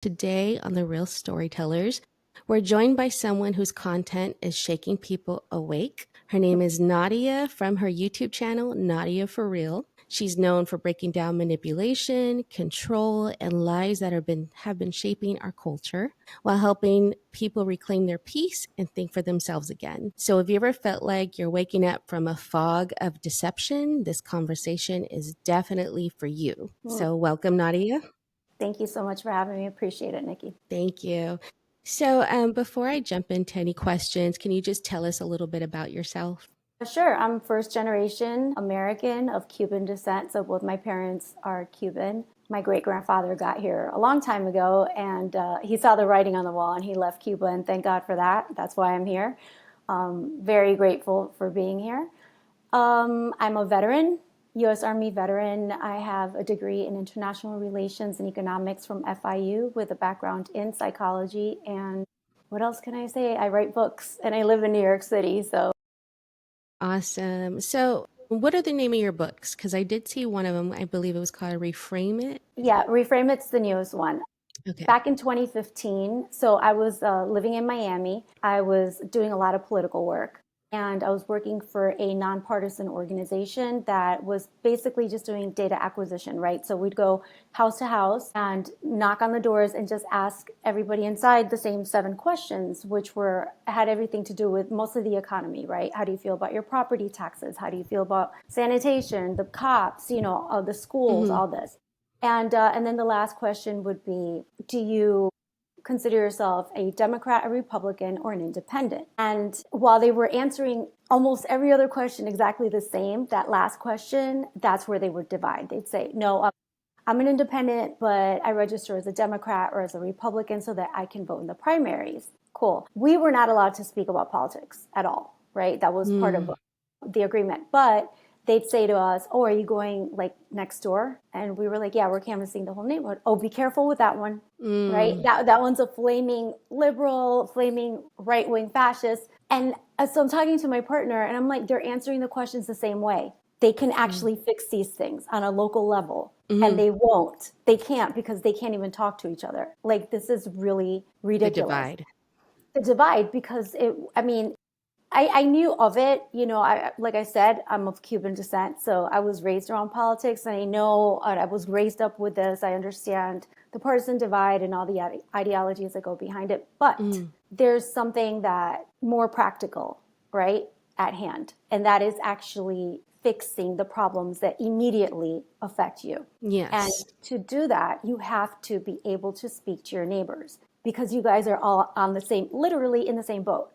Today on The Real Storytellers, we're joined by someone whose content is shaking people awake. Her name is Nadia from her YouTube channel, Nadia4Real. She's known for breaking down manipulation, control, and lies that have been shaping our culture while helping people reclaim their peace and think for themselves again. So if you ever felt like you're waking up from a fog of deception, this conversation is definitely for you. So welcome, Nadia. Thank you so much for having me. Appreciate it, Nikki. Thank you. So before I jump into any questions, can you just tell us a little bit about yourself? Sure. I'm first generation American of Cuban descent. So both my parents are Cuban. My great grandfather got here a long time ago and he saw the writing on the wall and he left Cuba. And thank God for that. That's why I'm here. Very grateful for being here. I'm a veteran, U.S. Army veteran. I have a degree in international relations and economics from FIU with a background in psychology. And what else can I say? I write books and I live in New York City. So Awesome. So what are the name of your books? Because I did see one of them. I believe it was called Reframe It. yeah, Reframe It's the newest one. Okay. Back in 2015, so I was living in Miami. I was doing a lot of political work. And I was working for a nonpartisan organization that was basically just doing data acquisition, right? So we'd go house to house and knock on the doors and just ask everybody inside the same 7 questions, which had everything to do with mostly the economy, right? How do you feel about your property taxes? How do you feel about sanitation, the cops, the schools, Mm-hmm. all this. And then the last question would be, do you consider yourself a Democrat, a Republican, or an independent? And while they were answering almost every other question exactly the same, that last question, that's where they would divide. They'd say, no, I'm an independent, but I register as a Democrat or as a Republican so that I can vote in the primaries. Cool. We were not allowed to speak about politics at all, right? That was part of the agreement. But they'd say to us, oh, are you going like next door? And we were like, yeah, we're canvassing the whole neighborhood. Oh, be careful with that one, right? That one's a flaming liberal, flaming right-wing fascist. And so I'm talking to my partner and I'm like, they're answering the questions the same way. They can actually fix these things on a local level. And they won't. They can't because they can't even talk to each other. Like, this is really The ridiculous. divide. The divide, because I knew of it. Like I said, I'm of Cuban descent, so I was raised around politics, and I know I was raised up with this. I understand the partisan divide and all the ideologies that go behind it. But there's something that more practical, right, at hand, and that is actually fixing the problems that immediately affect you. Yes. And to do that, you have to be able to speak to your neighbors because you guys are all on literally in the same boat.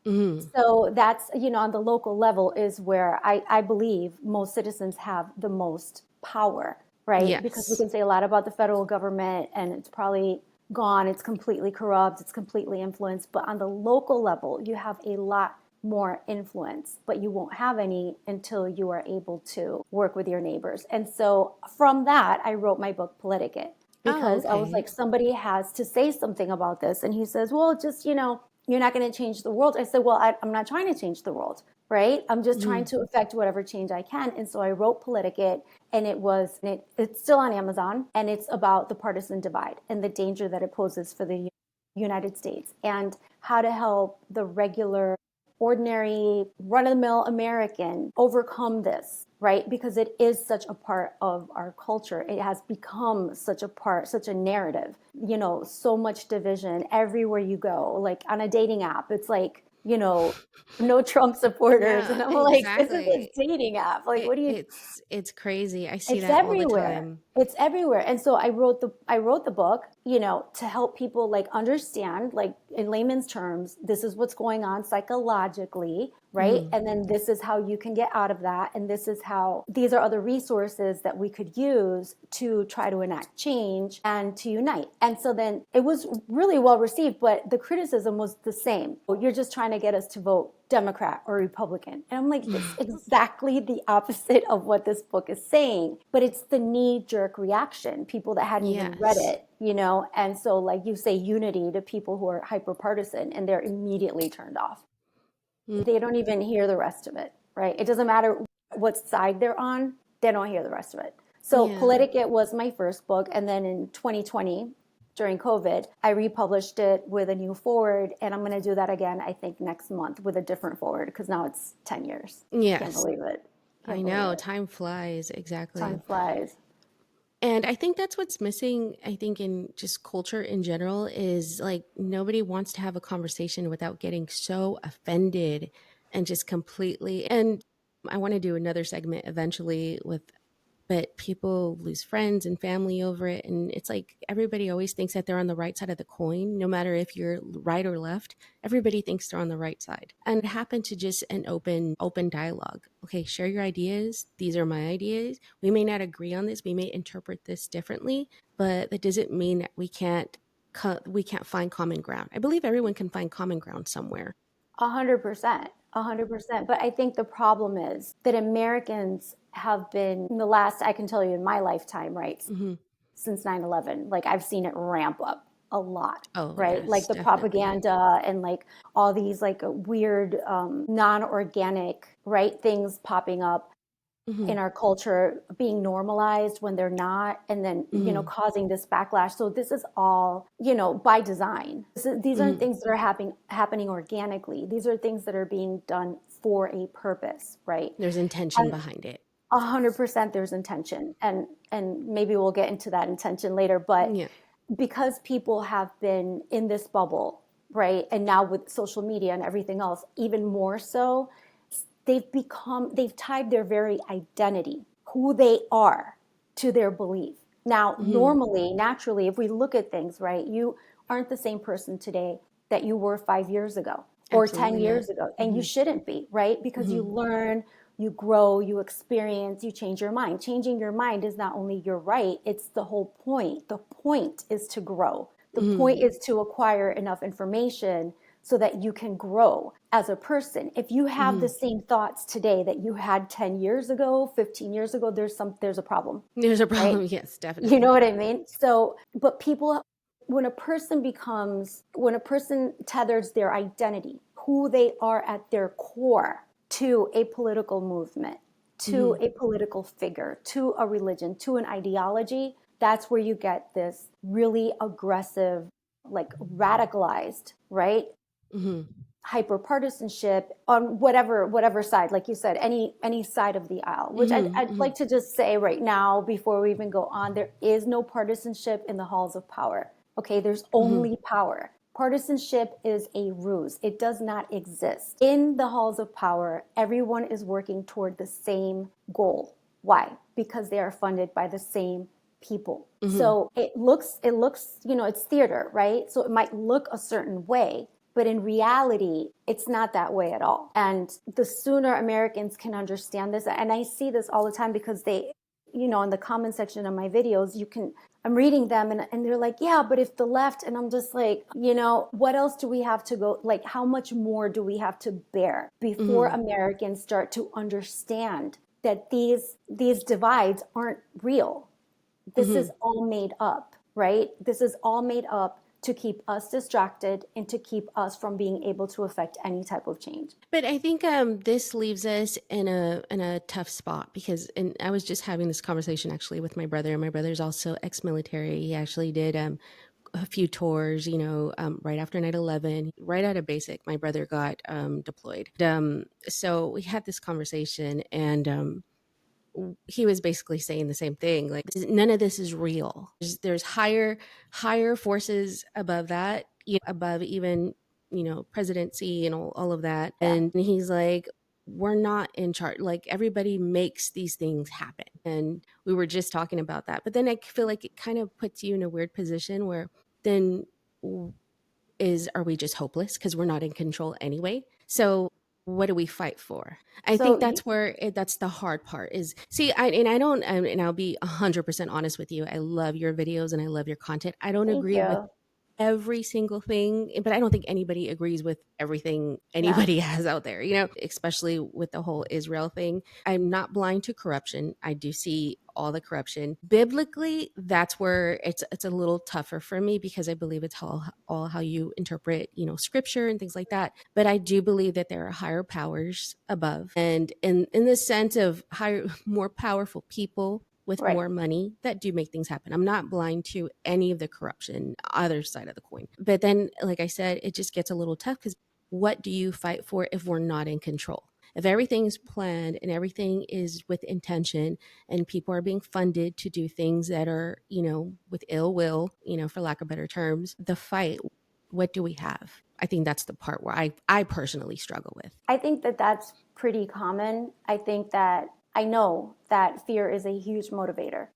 So that's, on the local level is where I believe most citizens have the most power, right? Yes. Because we can say a lot about the federal government and it's probably gone, it's completely corrupt, it's completely influenced. But on the local level, you have a lot more influence, but you won't have any until you are able to work with your neighbors. And so from that, I wrote my book, Politicate, because I was like, somebody has to say something about this. And he says, well, just, you're not going to change the world. I said, well, I'm not trying to change the world, right? I'm just trying to affect whatever change I can. And so I wrote Politicate, and it's still on Amazon, and it's about the partisan divide and the danger that it poses for the United States and how to help the regular, ordinary, run-of-the-mill American overcome this, right? Because it is such a part of our culture. It has become such a narrative, so much division everywhere you go. Like on a dating app, it's like, no Trump supporters. Yeah, And I'm like, this is exactly. a dating app. Like, what do you It's crazy. I see It's that all the everywhere. time. It's everywhere. And so I wrote the book, to help people like understand, like in layman's terms, this is what's going on psychologically, right? And then this is how you can get out of that. And these are other resources that we could use to try to enact change and to unite. And so then it was really well received, but the criticism was the same. You're just trying to get us to vote Democrat or Republican. And I'm like, it's exactly the opposite of what this book is saying. But it's the knee-jerk reaction, people that hadn't even read it, And so like you say unity to people who are hyper-partisan and they're immediately turned off. They don't even hear the rest of it, right? It doesn't matter what side they're on, they don't hear the rest of it. So Politicate was my first book. And then in 2020, during COVID. I republished it with a new forward, and I'm going to do that again, I think, next month with a different forward because now it's 10 years. Can't Yes, believe it. I Can't believe know. it. Time flies. Time Exactly. flies. And I think that's what's missing, I think, in just culture in general is like nobody wants to have a conversation without getting so offended and just completely. And I want to do another segment eventually with, but people lose friends and family over it. And it's like everybody always thinks that they're on the right side of the coin, no matter if you're right or left. Everybody thinks they're on the right side. And it happened to just an open dialogue. Okay, share your ideas. These are my ideas. We may not agree on this. We may interpret this differently, but that doesn't mean that we can't find common ground. I believe everyone can find common ground somewhere. 100%. 100%. But I think the problem is that Americans have been, in the last, I can tell you in my lifetime, right, Hmm. since 9/11, like I've seen it ramp up a lot, Oh, right? Like yes, the definitely. propaganda and like all these like weird, non-organic, right, things popping up Hmm. in our culture being normalized when they're not, and then Hmm. causing this backlash. So this is all by design. These aren't Hmm. things that are happening organically. These are things that are being done for a purpose, right? There's intention And behind it. 100% there's intention, and maybe we'll get into that intention later. But Yeah. because people have been in this bubble, right, and now with social media and everything else even more so, they've tied their very identity, who they are, to their belief. Now, Hmm. normally, naturally, if we look at things, right, you aren't the same person today that you were 5 years ago or 10 Absolutely not. years ago. And you Hmm. shouldn't be, right? Because you Hmm. learn, you grow, you experience, you change your mind. Changing your mind is not only your right, it's the whole point. The point is to grow. The Hmm. point is to acquire enough information so that you can grow as a person. If you have the Hmm. same thoughts today that you had 10 years ago, 15 years ago, there's a problem, There's a right? problem. Yes, You definitely. know what I mean? So, but people, when a person tethers their identity, who they are at their core, to a political movement, to Hmm. a political figure, to a religion, to an ideology, that's where you get this really aggressive, like radicalized, right? Hmm. Hyperpartisanship on whatever side, like you said, any side of the aisle, which Hmm. I'd Hmm. like to just say right now before we even go on, there is no partisanship in the halls of power. Okay, there's Hmm. only power. Partisanship is a ruse. It does not exist. In the halls of power, everyone is working toward the same goal. Why? Because they are funded by the same people. Hmm. So it looks, it's theater, right? So it might look a certain way, but in reality, it's not that way at all. And the sooner Americans can understand this, and I see this all the time because in the comment section of my videos, I'm reading them and they're like, yeah, but if the left, and I'm just like, what else do we have to go? Like, how much more do we have to bear before Hmm. Americans start to understand that these divides aren't real? This Hmm. is all made up, right? This is all made up to keep us distracted and to keep us from being able to affect any type of change. But I think this leaves us in a tough spot because, and I was just having this conversation actually with my brother. My brother's also ex-military. He actually did a few tours, right after 9/11, right out of basic. My brother got deployed. So we had this conversation, and he was basically saying the same thing, like none of this is real. There's higher forces above that, above even presidency and all of that. Yeah. And he's like, we're not in charge. Like everybody makes these things happen. And we were just talking about that, but then I feel like it kind of puts you in a weird position where then is are we just hopeless because we're not in control anyway? So what do we fight for? I think So that's where that's the hard part is. See, I don't, and I'll be 100% honest with you. I love your videos and I love your content. I don't thank agree with you. every single thing, but I don't think anybody agrees with everything No. anybody has out there, especially with the whole Israel thing. I'm not blind to corruption. I do see all the corruption. Biblically, that's where it's a little tougher for me because I believe it's all how you interpret, scripture and things like that. But I do believe that there are higher powers above. And in the sense of higher more powerful people with Right. more money that do make things happen. I'm not blind to any of the corruption, other side of the coin. But then, like I said, it just gets a little tough because what do you fight for if we're not in control? If everything's planned and everything is with intention and people are being funded to do things that are, with ill will, for lack of better terms, the fight, what do we have? I think that's the part where I personally struggle with. I think that that's pretty common. I know that fear is a huge motivator,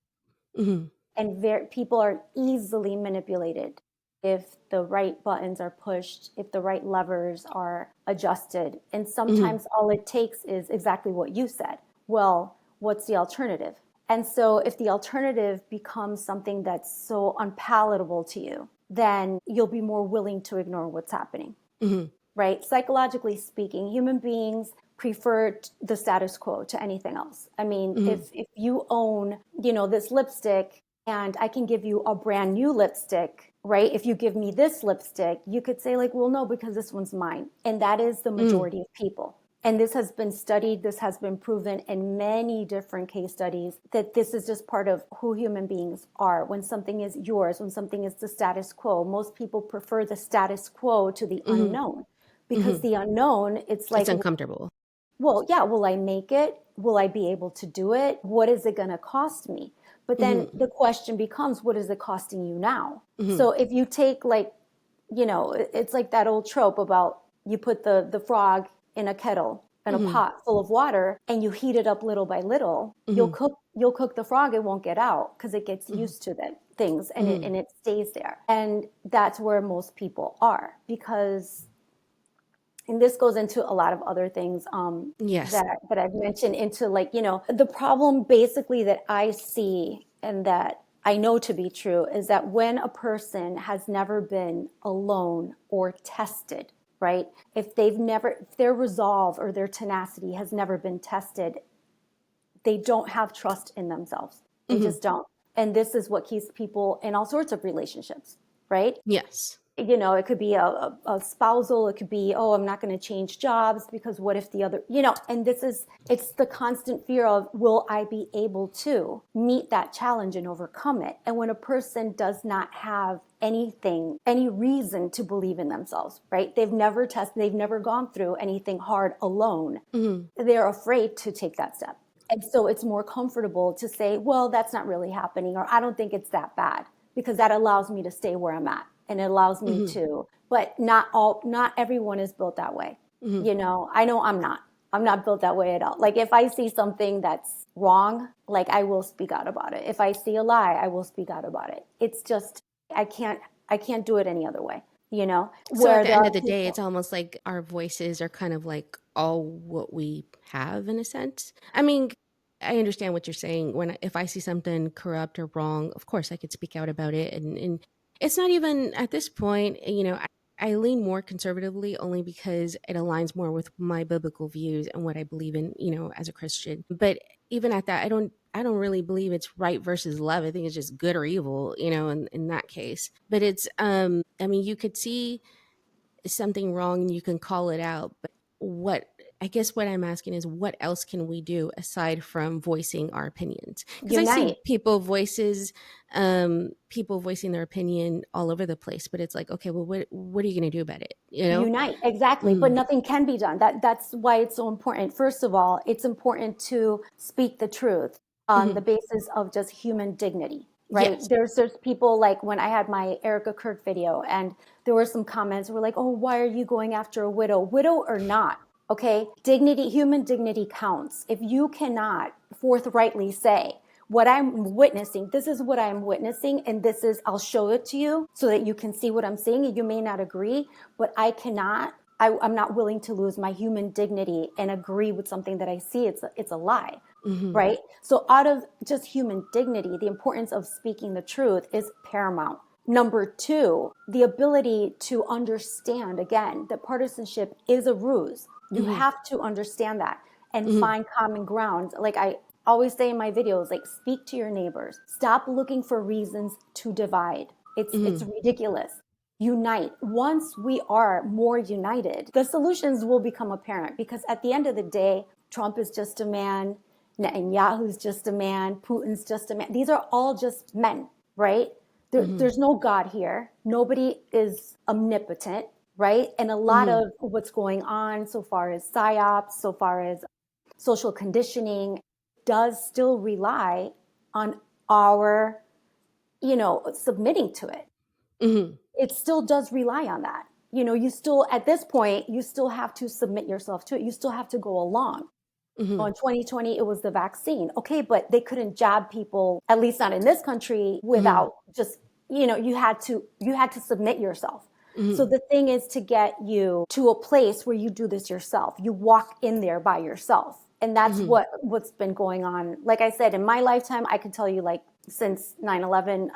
Hmm. and people are easily manipulated if the right buttons are pushed, if the right levers are adjusted. And Hmm. sometimes all it takes is exactly what you said. Well, what's the alternative? And so if the alternative becomes something that's so unpalatable to you, then you'll be more willing to ignore what's happening. Hmm. Right? Psychologically speaking, human beings prefer the status quo to anything else. I mean, Hmm. if you own, this lipstick and I can give you a brand new lipstick, right? If you give me this lipstick, you could say like, well, no, because this one's mine. And that is the Hmm. majority of people. And this has been studied, this has been proven in many different case studies that this is just part of who human beings are. When something is yours, when something is the status quo, most people prefer the status quo to the Hmm. unknown, Hmm. because the unknown, it's It's like, uncomfortable. well, yeah, will I make it? Will I be able to do it? What is it going to cost me? But then Hmm. the question becomes, what is it costing you now? Hmm. So if you take like, it's like that old trope about you put the frog in a kettle in a Hmm. pot full of water and you heat it up little by little, Hmm. you'll cook the frog, it won't get out because it gets Hmm. used to the things, and it Hmm. and it stays there. And that's where most people are, because, and this goes into a lot of other things, Yes. that I've mentioned, into like, the problem basically that I see and that I know to be true is that when a person has never been alone or tested, right? If their resolve or their tenacity has never been tested, they don't have trust in themselves. They Hmm. just don't. And this is what keeps people in all sorts of relationships, right? Yes. It could be a spousal, it could be, oh, I'm not going to change jobs because what if the other, and it's the constant fear of, will I be able to meet that challenge and overcome it? And when a person does not have any reason to believe in themselves, right? They've never gone through anything hard alone. Hmm. They're afraid to take that step. And so it's more comfortable to say, well, that's not really happening, or I don't think it's that bad, because that allows me to stay where I'm at, and it allows me Hmm. to, but not everyone is built that way. Hmm. I know I'm not built that way at all. Like if I see something that's wrong, like I will speak out about it. If I see a lie, I will speak out about it. It's just, I can't, I can't do it any other way, So at where the there end are of the day, it's people. almost like our voices are kind of like all what we have in a sense. I mean, I understand what you're saying. If I see something corrupt or wrong, of course I could speak out about it. And it's not even at this point, I lean more conservatively only because it aligns more with my biblical views and what I believe in, as a Christian. But even at that, I don't really believe it's right versus love. I think it's just good or evil, in that case. But it's I mean, you could see something wrong and you can call it out, but what I guess what I'm asking is what else can we do aside from voicing our opinions? Because I see Unite. people voicing their opinion all over the place, but it's like, okay, well, what are you going to do about it? Unite, exactly, but Mm-hmm. nothing can be done. That's why it's so important. First of all, it's important to speak the truth on Mm-hmm. the basis of just human dignity, right? Yes. There's people, like when I had my Erica Kirk video, and there were some comments were like, oh, why are you going after a widow or not? Okay, dignity, human dignity counts. If you cannot forthrightly say, what I'm witnessing, this is what I'm witnessing, and I'll show it to you so that you can see what I'm saying. You may not agree, but I'm not willing to lose my human dignity and agree with something that I see. It's a lie, Mm-hmm. right? So out of just human dignity, the importance of speaking the truth is paramount. Number two, the ability to understand, again, that partisanship is a ruse. You Mm-hmm. have to understand that and Mm-hmm. find common ground. Like I always say in my videos, like, speak to your neighbors. Stop looking for reasons to divide. It's Mm-hmm. ridiculous. Unite. Once we are more united, the solutions will become apparent, because at the end of the day, Trump is just a man. Netanyahu's just a man, Putin's just a man. These are all just men, right? Mm-hmm. There's no God here. Nobody is omnipotent, right? And a lot Mm-hmm. of what's going on so far as psyops, so far as social conditioning, does still rely on our, submitting to it. Mm-hmm. It still does rely on that. You still, at this point, you still have to submit yourself to it. You still have to go along. Mm-hmm. In 2020, it was the vaccine. Okay, but they couldn't jab people, at least not in this country, Mm-hmm. without just, you had to submit yourself. So Mm-hmm. the thing is to get you to a place where you do this yourself. You walk in there by yourself. And that's Mm-hmm. what's been going on. Like I said, in my lifetime, I can tell you, like, since 9/11,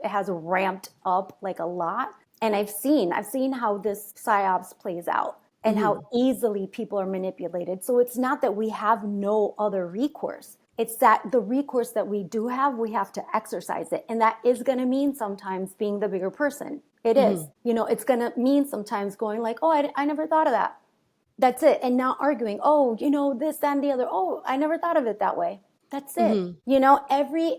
it has ramped up like a lot. And I've seen how this psyops plays out and Mm-hmm. how easily people are manipulated. So it's not that we have no other recourse. It's that the recourse that we do have, we have to exercise it. And that is going to mean sometimes being the bigger person. It is. Mm-hmm. It's going to mean sometimes going like, oh, I never thought of that. That's it. And now arguing, oh, this, that, and the other. Oh, I never thought of it that way. That's it. Mm-hmm.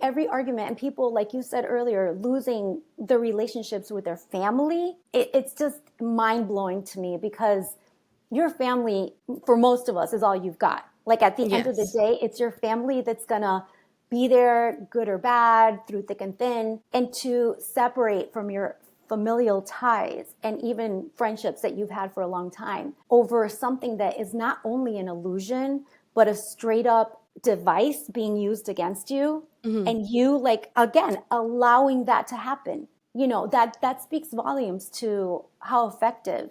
Every argument, and people, like you said earlier, losing the relationships with their family. It's just mind blowing to me because your family, for most of us, is all you've got. Like at the end of the Yes. day, it's your family that's gonna be there, good or bad, through thick and thin, and to separate from your familial ties and even friendships that you've had for a long time over something that is not only an illusion, but a straight up device being used against you. Mm-hmm. And you, like, again, allowing that to happen, that speaks volumes to how effective,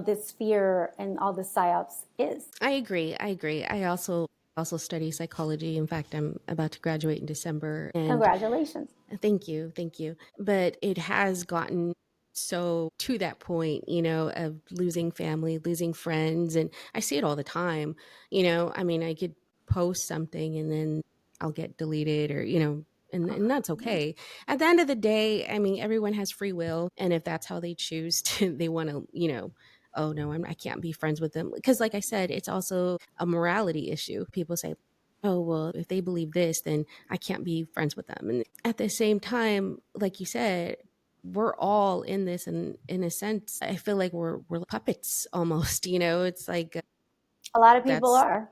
this fear and all the psyops is. I agree. I agree. I also study psychology. In fact, I'm about to graduate in December, and Congratulations. thank you, thank you. But it has gotten so to that point, of losing family, losing friends, and I see it all the time. I mean, I could post something and then I'll get deleted, or and that's okay. At the end of the day, I mean, everyone has free will, and if that's how they choose to, they want to, oh no, I can't be friends with them, because like I said, it's also a morality issue. People say, oh well, if they believe this, then I can't be friends with them. And at the same time, like you said, we're all in this, and in a sense, I feel like we're puppets almost. It's like A lot of people that's are.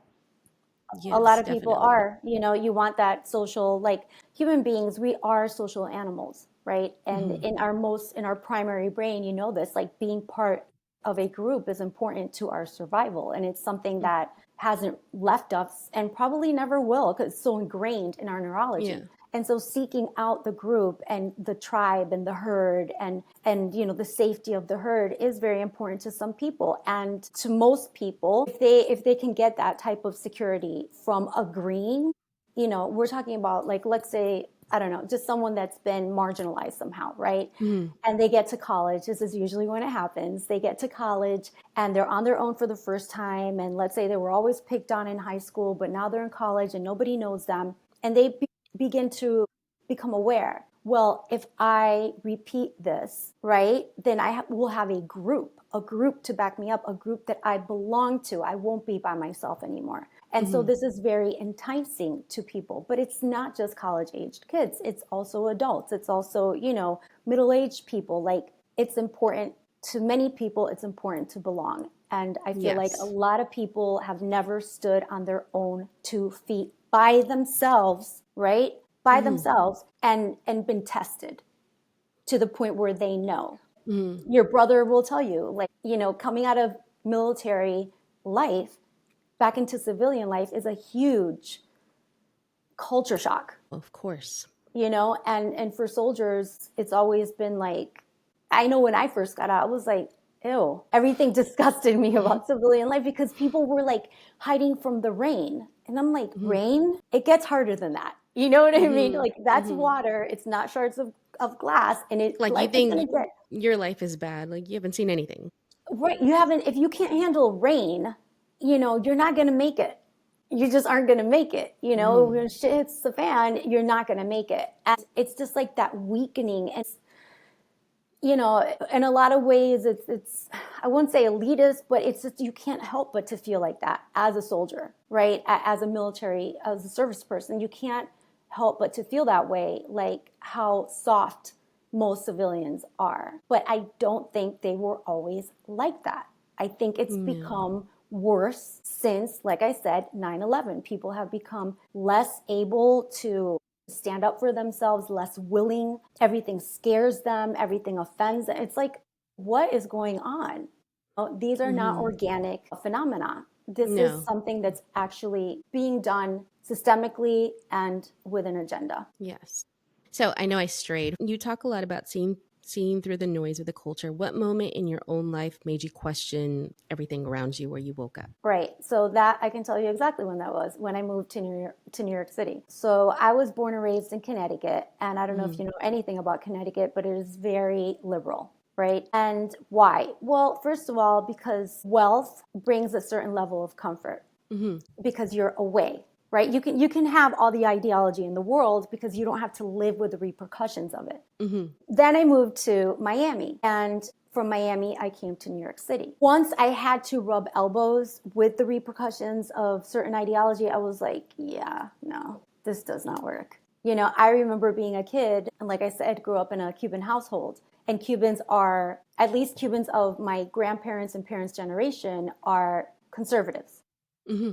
A lot yes, of people definitely. are. You want that social, like, human beings, we are social animals, right? And Hmm. in our primary brain, this, like, being part of a group is important to our survival. And it's something that hasn't left us and probably never will because it's so ingrained in our neurology. Yeah. And so seeking out the group and the tribe and the herd and the safety of the herd is very important to some people. And to most people, if they can get that type of security from agreeing, we're talking about, like, let's say, I don't know, just someone that's been marginalized somehow, right? Hmm. And they get to college. This is usually when it happens. They get to college and they're on their own for the first time. And let's say they were always picked on in high school, but now they're in college and nobody knows them. And they begin to become aware. Well, if I repeat this, right, then will have a group to back me up, a group that I belong to. I won't be by myself anymore. And so Hmm. this is very enticing to people, but it's not just college aged kids. It's also adults. It's also, middle aged people. Like, it's important to many people. It's important to belong. And I feel like a Yes. lot of people have never stood on their own 2 feet by themselves, right? By Hmm. themselves and been tested to the point where they know. Hmm. Your brother will tell you, like, coming out of military life back into civilian life is a huge culture shock, Of course. and for soldiers, it's always been like, I know when I first got out, I was like, ew, everything disgusted me about civilian life because people were like hiding from the rain. And I'm like, Hmm. rain? It gets harder than that. You know what I mean? Hmm. Like, that's Hmm. water. It's not shards of glass. And Like you life is going think to get your life is bad, like you haven't seen anything. right. If you can't handle rain, you're not going to make it. You just aren't going to make it. Hmm. When shit hits the fan, you're not going to make it. And it's just like that weakening. And you know, in a lot of ways, it's I wouldn't say elitist, but it's just you can't help but to feel like that as a soldier, right? As a military, as a service person, you can't help but to feel that way, like how soft most civilians are. But I don't think they were always like that. I think it's No. become worse since, like I said, 9/11. People have become less able to stand up for themselves, less willing. Everything scares them, everything offends them. It's like, what is going on? These are not Hmm. organic phenomena. This is No. something that's actually being done systemically and with an agenda. Yes. So I know I strayed. You talk a lot about seeing through the noise of the culture. What moment in your own life made you question everything around you where you woke up? Right. So that I can tell you exactly when that was, when I moved to New York City. So I was born and raised in Connecticut, and I don't know if Mm-hmm. you know anything about Connecticut, but it is very liberal, right? And why? Well, first of all, because wealth brings a certain level of comfort Mm-hmm. because you're away, right? You can have all the ideology in the world because you don't have to live with the repercussions of it. Mm-hmm. Then I moved to Miami, and from Miami, I came to New York City. Once I had to rub elbows with the repercussions of certain ideology, I was like, yeah, no, this does not work. You know, I remember being a kid, and like I said, grew up in a Cuban household. And Cubans are, at least Cubans of my grandparents' and parents' generation, are conservatives. Mm-hmm.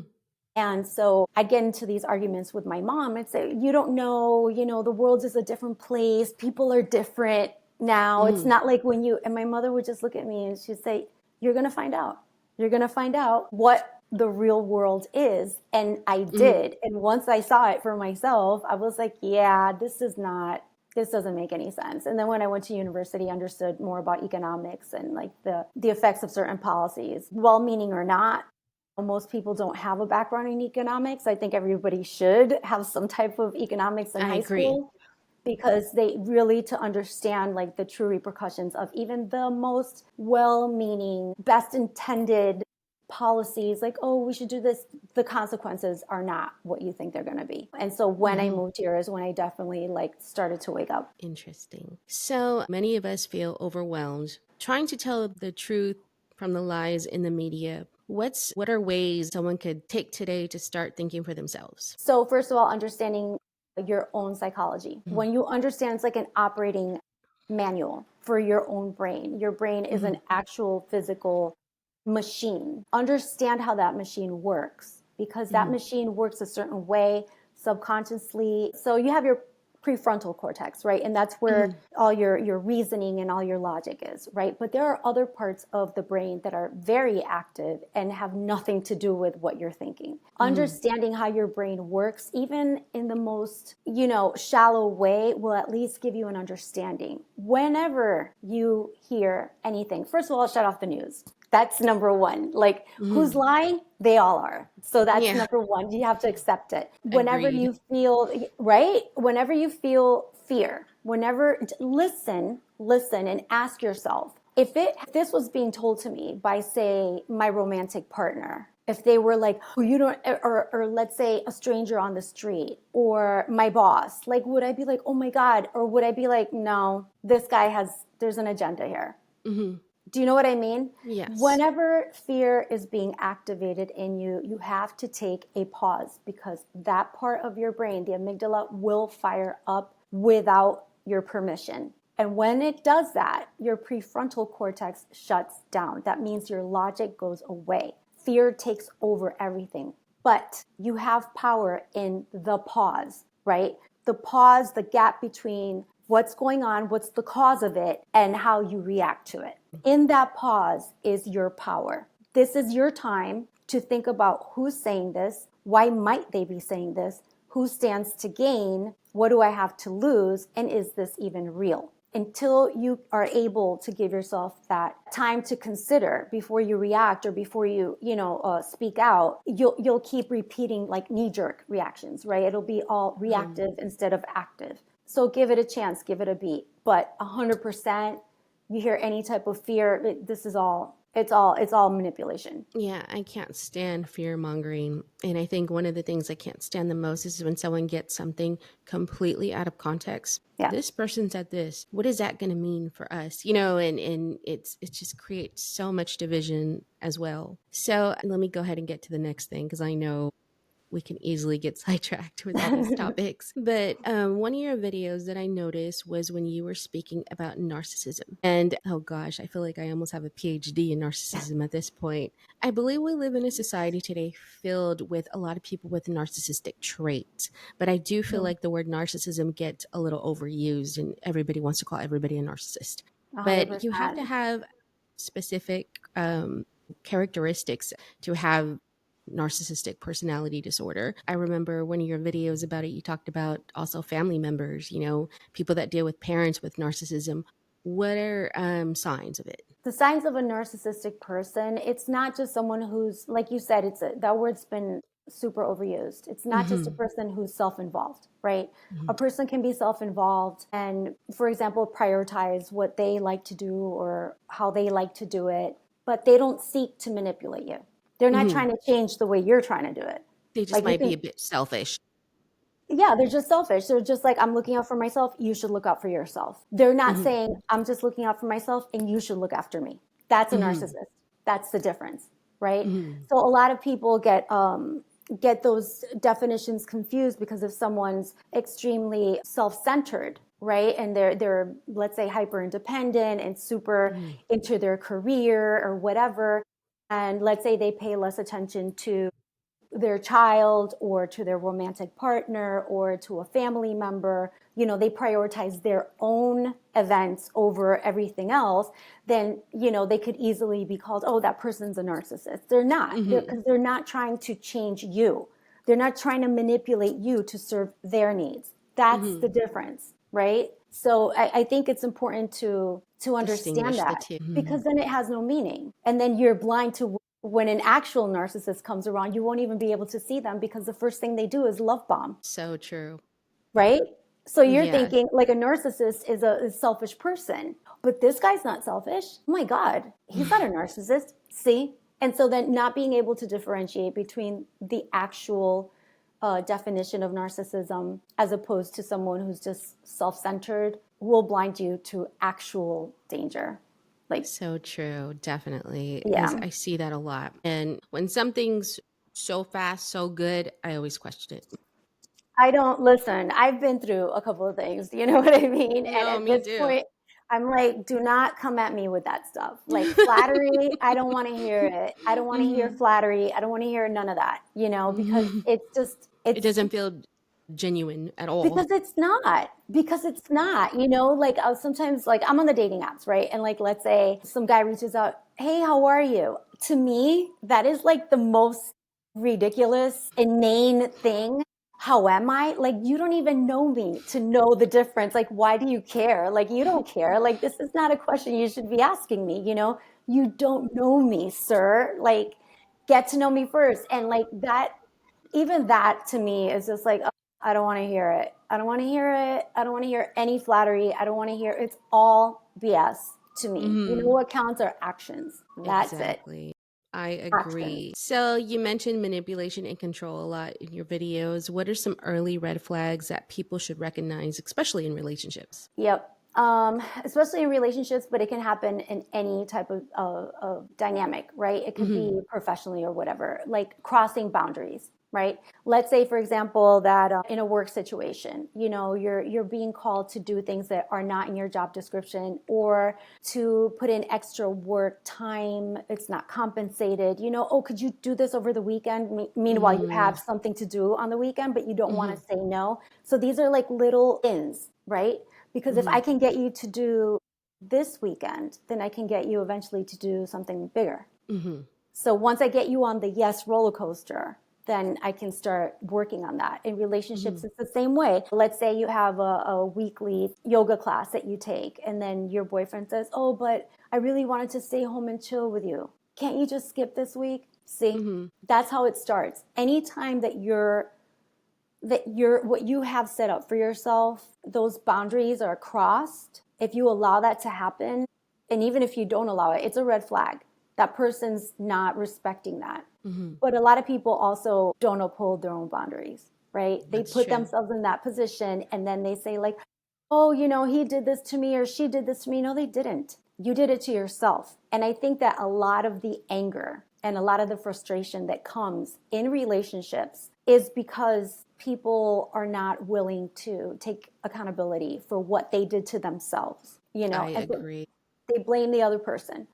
And so I'd get into these arguments with my mom and say, you don't know, the world is a different place. People are different now. It's Mm-hmm. not like when you, and my mother would just look at me and she'd say, you're going to find out. You're going to find out what the real world is. And I Mm-hmm. did. And once I saw it for myself, I was like, yeah, this doesn't make any sense. And then when I went to university, I understood more about economics and like the effects of certain policies, well-meaning or not. Most people don't have a background in economics. I think everybody should have some type of economics in I high agree. school because they really to understand like the true repercussions of even the most well-meaning, best intended policies like, oh, we should do this, the consequences are not what you think they're going to be. And so when I Mm-hmm. moved here is when I definitely like started to wake up. Interesting. So many of us feel overwhelmed trying to tell the truth from the lies in the media. What are ways someone could take today to start thinking for themselves? So first of all, understanding your own psychology. Mm-hmm. When you understand, it's like an operating manual for your own brain. Your brain is Mm-hmm. an actual physical machine. Understand how that machine works because that Mm-hmm. machine works a certain way subconsciously. So you have your prefrontal cortex, right? And that's where Mm-hmm. all your reasoning and all your logic is, right? But there are other parts of the brain that are very active and have nothing to do with what you're thinking. Mm-hmm. Understanding how your brain works, even in the most, shallow way, will at least give you an understanding. Whenever you hear anything, first of all, shut off the news. That's number one. Like, who's Mm-hmm. lying? They all are. So that's Yeah, number one. You have to accept it. Whenever agreed. you feel, right? Whenever you feel fear, listen and ask yourself, if this was being told to me by, say, my romantic partner, if they were like, oh, you don't, or let's say a stranger on the street or my boss, like, would I be like, oh my God? Or would I be like, no, there's an agenda here. Mm-hmm. Do you know what I mean? Yes. Whenever fear is being activated in you, you have to take a pause because that part of your brain, the amygdala, will fire up without your permission. And when it does that, your prefrontal cortex shuts down. That means your logic goes away. Fear takes over everything. But you have power in the pause, right? The pause, the gap between what's going on, what's the cause of it, and how you react to it. In that pause is your power. This is your time to think about who's saying this, why might they be saying this, who stands to gain, what do I have to lose, and is this even real? Until you are able to give yourself that time to consider before you react or before you speak out, you'll keep repeating like knee-jerk reactions, right? It'll be all reactive instead of active. So give it a chance, give it a beat. But 100%, you hear any type of fear, this is all It's all manipulation. Yeah, I can't stand fear mongering. And I think one of the things I can't stand the most is when someone gets something completely out of context. Yeah. This person said this. What is that going to mean for us? You know, and it just creates so much division as well. So let me go ahead and get to the next thing because I know we can easily get sidetracked with all these topics. But one of your videos that I noticed was when you were speaking about narcissism. And oh gosh, I feel like I almost have a PhD in narcissism at this point. I believe we live in a society today filled with a lot of people with narcissistic traits. But I do feel like the word narcissism gets a little overused and everybody wants to call everybody a narcissist. But you have to 100%. have specific characteristics to have narcissistic personality disorder. I remember one of your videos about it, you talked about also family members, you know, people that deal with parents with narcissism. What are signs of it? The signs of a narcissistic person, it's not just someone who's, like you said, that word's been super overused. It's not just a Mm-hmm. person who's self-involved, right? Mm-hmm. A person can be self-involved and, for example, prioritize what they like to do or how they like to do it, but they don't seek to manipulate you. They're not Mm-hmm. trying to change the way you're trying to do it. They just Like you might be can, a bit selfish. yeah, they're just selfish. They're just like, I'm looking out for myself. You should look out for yourself. They're not Mm-hmm. saying, I'm just looking out for myself and you should look after me. That's a Mm-hmm. narcissist. That's the difference, right? Mm-hmm. So a lot of people get those definitions confused because if someone's extremely self-centered, right, and they're let's say hyper independent and super Mm-hmm. into their career or whatever, and let's say they pay less attention to their child or to their romantic partner or to a family member, they prioritize their own events over everything else, then, they could easily be called, oh, that person's a narcissist. They're not, Mm-hmm. because they're not trying to change you. They're not trying to manipulate you to serve their needs. That's Mm-hmm. the difference, right? So I think it's important to understand Distinguish the that, two. Mm-hmm. because then it has no meaning. And then you're blind to when an actual narcissist comes around, you won't even be able to see them because the first thing they do is love bomb, So true. right? So you're Yeah. thinking like a narcissist is a selfish person, but this guy's not selfish. Oh my God, he's not a narcissist. See? And so then not being able to differentiate between the actual definition of narcissism as opposed to someone who's just self-centered will blind you to actual danger. Like, So true, definitely. yeah. I see that a lot. And when something's so fast, so good, I always question it. I don't listen. I've been through a couple of things. You know what I mean? And No, at me this too. point, I'm like, do not come at me with that stuff. Like flattery, I don't want to hear it. I don't want to hear Hmm. flattery. I don't want to hear none of that, because Hmm. it's just, It it's doesn't feel genuine at all. because it's not, like sometimes like I'm on the dating apps, right? And like, let's say some guy reaches out, hey, how are you? To me, that is like the most ridiculous, inane thing. How am I? Like, you don't even know me to know the difference. Like, why do you care? Like, you don't care. Like, this is not a question you should be asking me, You don't know me, sir. Like, get to know me first. And like that, even that to me is just like, oh, I don't want to hear it. I don't want to hear it. I don't want to hear any flattery. I don't want to hear it's all BS to me. You know Hmm. what counts are actions. That's it. Exactly. I Actions. agree. So you mentioned manipulation and control a lot in your videos. What are some early red flags that people should recognize, especially in relationships? Yep. Especially in relationships, but it can happen in any type of dynamic, right? It could Hmm. be professionally or whatever, like crossing boundaries, right? Let's say, for example, that in a work situation, you're being called to do things that are not in your job description or to put in extra work time. It's not compensated. Oh, could you do this over the weekend? Meanwhile, you have Hmm. something to do on the weekend, but you don't want Hmm. to say no. So these are like little ins, right? Because if I Hmm. can get you to do this weekend, then I can get you eventually to do something bigger. Hmm. So once I get you on the yes roller coaster, then I can start working on that. In relationships, Hmm. it's the same way. Let's say you have a weekly yoga class that you take, and then your boyfriend says, oh, but I really wanted to stay home and chill with you. Can't you just skip this week? See, Hmm. that's how it starts. Anytime that what you have set up for yourself, those boundaries are crossed. If you allow that to happen, and even if you don't allow it, it's a red flag. That person's not respecting that. Mm-hmm. But a lot of people also don't uphold their own boundaries, right? They That's put true. themselves in that position and then they say, like, oh, he did this to me or she did this to me. No, they didn't. You did it to yourself. And I think that a lot of the anger and a lot of the frustration that comes in relationships is because people are not willing to take accountability for what they did to themselves, I and so agree. they blame the other person.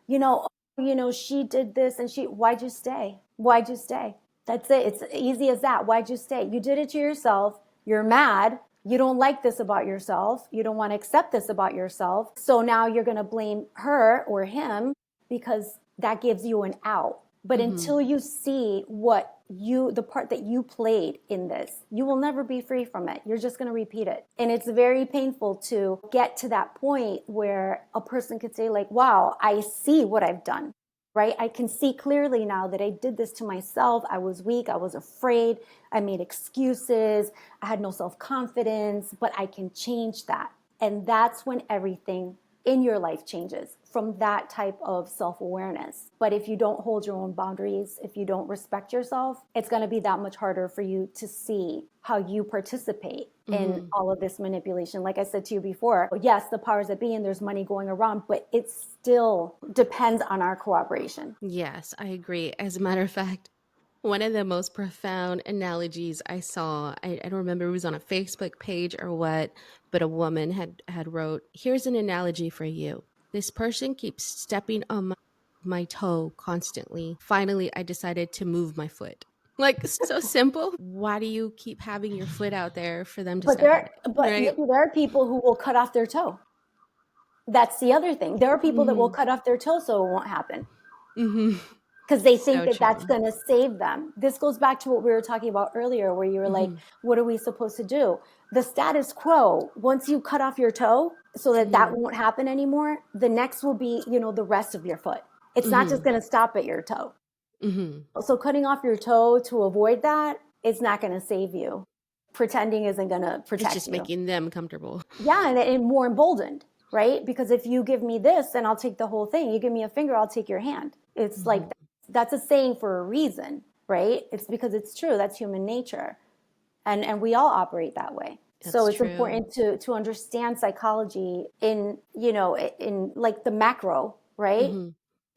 She did this and why'd you stay? Why'd you stay? That's it. It's easy as that. Why'd you stay? You did it to yourself. You're mad. You don't like this about yourself. You don't want to accept this about yourself. So now you're going to blame her or him because that gives you an out. But Mm-hmm. until you see the part that you played in this, you will never be free from it. You're just going to repeat it. And it's very painful to get to that point where a person could say, like, wow, I see what I've done, right? I can see clearly now that I did this to myself. I was weak. I was afraid. I made excuses. I had no self-confidence, but I can change that. And that's when everything in your life changes, from that type of self-awareness. But if you don't hold your own boundaries, if you don't respect yourself, it's going to be that much harder for you to see how you participate in Mm-hmm. all of this manipulation. Like I said to you before, yes, the powers that be and there's money going around, but it still depends on our cooperation. Yes, I agree. As a matter of fact, one of the most profound analogies I saw, I don't remember if it was on a Facebook page or what, but a woman had wrote, "Here's an analogy for you. This person keeps stepping on my toe constantly. Finally, I decided to move my foot." Like, so simple. Why do you keep having your foot out there for them to But step on it? but Right? Nikki, there are people who will cut off their toe. That's the other thing. There are people that will Mm-hmm. cut off their toe so it won't happen, Mm-hmm. because they think So that that's true. going to save them. This goes back to what we were talking about earlier, where you were like, Mm-hmm. what are we supposed to do? The status quo, once you cut off your toe so that that Mm-hmm. won't happen anymore, the next will be, the rest of your foot. It's not just Mm-hmm. going to stop at your toe. Mm-hmm. So cutting off your toe to avoid that, it's not going to save you. Pretending isn't going to It's protect just you. making them comfortable. Yeah, and more emboldened, right? Because if you give me this, then I'll take the whole thing. You give me a finger, I'll take your hand. It's like, Mm-hmm. that's a saying for a reason, right? It's because it's true. That's human nature. And we all operate that way. So That's it's true. important to understand psychology in like the macro, right? Mm-hmm.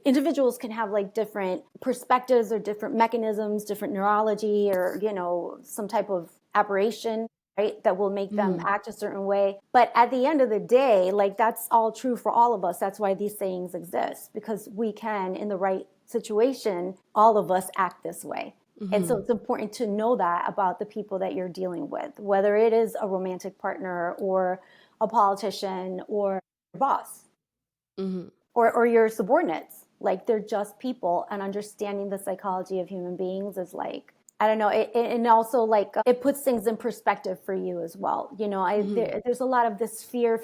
Individuals can have like different perspectives or different mechanisms, different neurology, or some type of aberration, right, that will make them Mm-hmm. act a certain way. But at the end of the day, like, that's all true for all of us. That's why these sayings exist, because we can, in the right situation, all of us act this way. And so Mm-hmm. it's important to know that about the people that you're dealing with, whether it is a romantic partner or a politician or your boss, Mm-hmm. or your subordinates. Like, they're just people, and understanding the psychology of human beings is like, I don't know, and also, like, it puts things in perspective for you as well. Mm-hmm. There's a lot of this fear,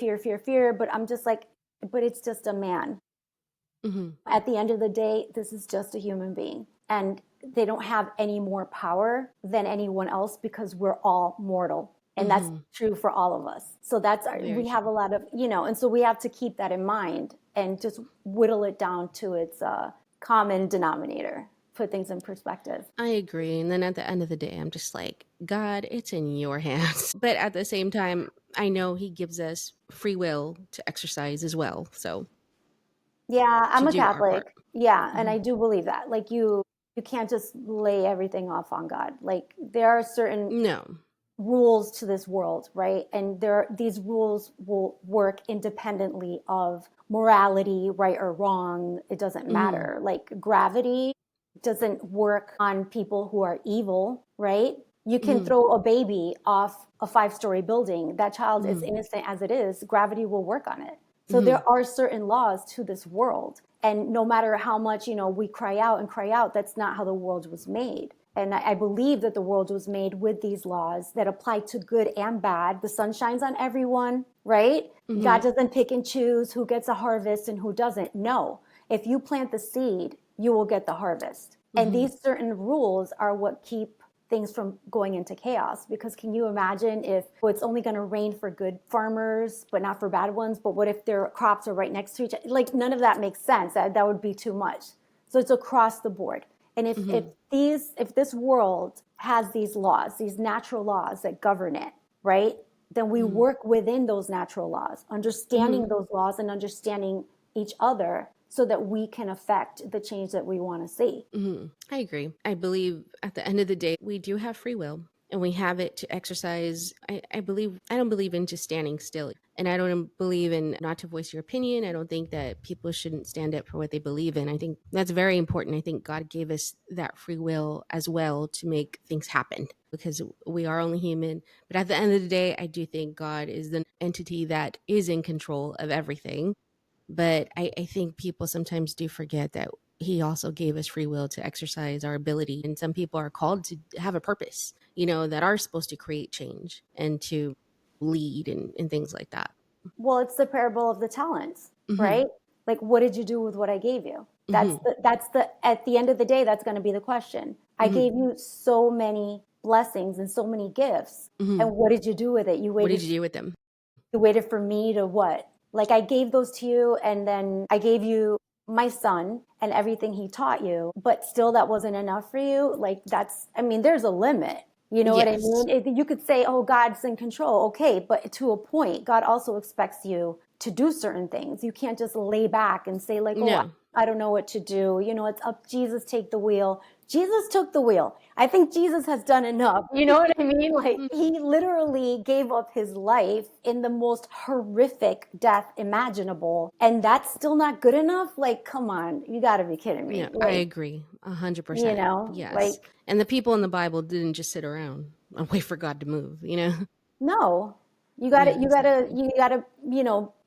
but I'm just like, but it's just a man. Mm-hmm. At the end of the day, this is just a human being, and they don't have any more power than anyone else, because we're all mortal. And that's Mm-hmm. true for all of us. So Very we have a true. lot of, and so we have to keep that in mind and just whittle it down to its common denominator, put things in perspective. I agree. And then at the end of the day, I'm just like, God, it's in your hands. But at the same time, I know He gives us free will to exercise as well. So Yeah, to I'm a do our part. Catholic. Yeah, and Mm-hmm. I do believe that. Like, you can't just lay everything off on God. Like, there are certain No. rules to this world, right? And these rules will work independently of morality, right or wrong. It doesn't Mm-hmm. matter. Like, gravity doesn't work on people who are evil, right? You can Mm-hmm. throw a baby off a 5-story building. That child is Mm-hmm. innocent as it is. Gravity will work on it. So Mm-hmm. there are certain laws to this world. And no matter how much, we cry out and cry out, that's not how the world was made. And I believe that the world was made with these laws that apply to good and bad. The sun shines on everyone, right? Mm-hmm. God doesn't pick and choose who gets a harvest and who doesn't. No. If you plant the seed, you will get the harvest. And Mm-hmm. these certain rules are what keep things from going into chaos. Because can you imagine if it's only going to rain for good farmers but not for bad ones? But what if their crops are right next to each other? Like, none of that makes sense. That would be too much. So it's across the board. And if this world has these laws, these natural laws that govern it, right? Then we work within those natural laws, understanding those laws and understanding each other so that we can affect the change that we want to see. I agree. I believe at the end of the day, we do have free will and we have it to exercise. I don't believe in just standing still. And I don't believe in not to voice your opinion. I don't think that people shouldn't stand up for what they believe in. I think that's very important. I think God gave us that free will as well to make things happen because we are only human. But at the end of the day, I do think God is the entity that is in control of everything. But I think people sometimes do forget that he also gave us free will to exercise our ability. And some people are called to have a purpose, that are supposed to create change and to lead and things like that. Well, it's the parable of the talents, right? Like, what did you do with what I gave you? At the end of the day, that's going to be the question. I gave you so many blessings and so many gifts. And what did you do with it? What did you do with them? You waited for me to what? Like, I gave those to you, and then I gave you my son and everything he taught you, but still that wasn't enough for you. Like, there's a limit. You know what I Yes. mean? You could say, oh, God's in control. Okay, but to a point, God also expects you to do certain things. You can't just lay back and say, like, oh, No. I don't know what to do. It's up, Jesus, take the wheel. Jesus took the wheel. I think Jesus has done enough. You know what I mean? Like, he literally gave up his life in the most horrific death imaginable. And that's still not good enough? Like, come on, you got to be kidding me. Yeah, I Like, agree 100%. Yes. like, And the people in the Bible didn't just sit around and wait for God to move. no, Yeah, exactly.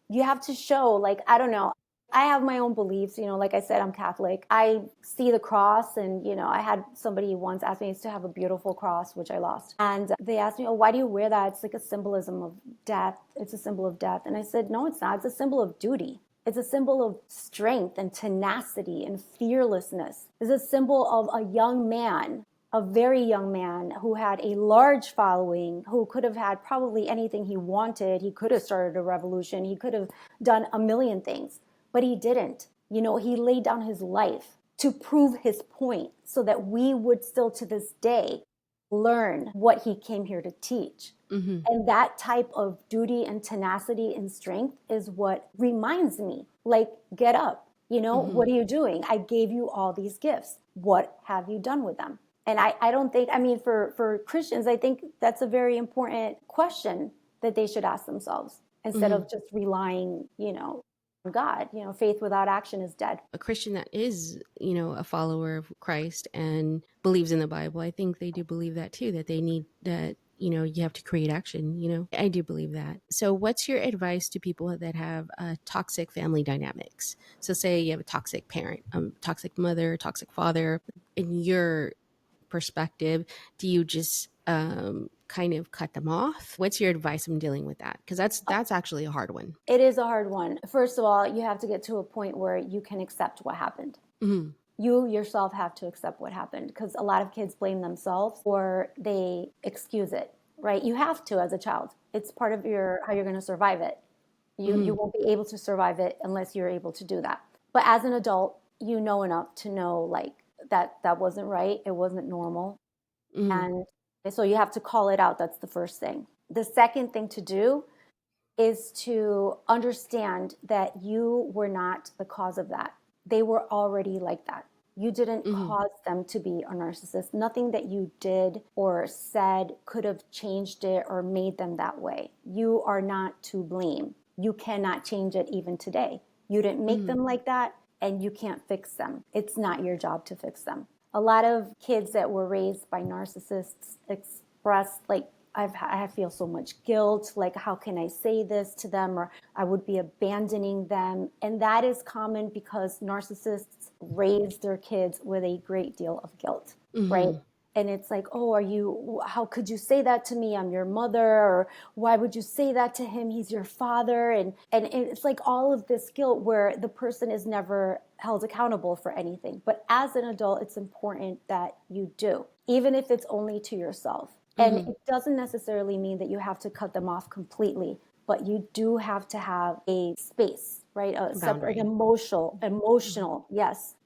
you have to show, like, I don't know. I have my own beliefs, like I said, I'm Catholic. I see the cross and, I had somebody once ask me to have a beautiful cross, which I lost. And they asked me, oh, why do you wear that? It's like a symbolism of death. It's a symbol of death. And I said, no, it's not. It's a symbol of duty. It's a symbol of strength and tenacity and fearlessness. It's a symbol of a young man, a very young man who had a large following, who could have had probably anything he wanted. He could have started a revolution. He could have done a million things, but he didn't. He laid down his life to prove his point so that we would still to this day learn what he came here to teach. And that type of duty and tenacity and strength is what reminds me, like, get up. What are you doing? I gave you all these gifts. What have you done with them? And I don't think, for Christians, I think that's a very important question that they should ask themselves instead of just relying, on God. Faith without action is dead. A Christian that is, a follower of Christ and believes in the Bible, I think they do believe that too, that they need that, you have to create action. I do believe that. So what's your advice to people that have toxic family dynamics? So say you have a toxic parent, toxic mother, toxic father. In your perspective, do you just kind of cut them off? What's your advice on dealing with that? Because that's actually a hard one. It is a hard one. First of all, you have to get to a point where you can accept what happened. You yourself have to accept what happened, because a lot of kids blame themselves or they excuse it, right? You have to as a child. It's part of how you're going to survive it. You won't be able to survive it unless you're able to do that. But as an adult, you know enough to know, like, that wasn't right. It wasn't normal. And so you have to call it out. That's the first thing. The second thing to do is to understand that you were not the cause of that. They were already like that. You didn't cause them to be a narcissist. Nothing that you did or said could have changed it or made them that way. You are not to blame. You cannot change it even today. You didn't make them like that, and you can't fix them. It's not your job to fix them. A lot of kids that were raised by narcissists express, like, I feel so much guilt, like, how can I say this to them, or I would be abandoning them. And that is common because narcissists raise their kids with a great deal of guilt, right? And it's like, oh, how could you say that to me? I'm your mother. Or why would you say that to him? He's your father. And it's like all of this guilt where the person is never held accountable for anything. But as an adult, it's important that you do, even if it's only to yourself. And it doesn't necessarily mean that you have to cut them off completely, but you do have to have a space, right? A separate Boundary.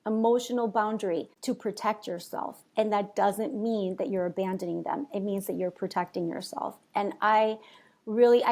emotional boundary to protect yourself. And that doesn't mean that you're abandoning them. It means that you're protecting yourself. And I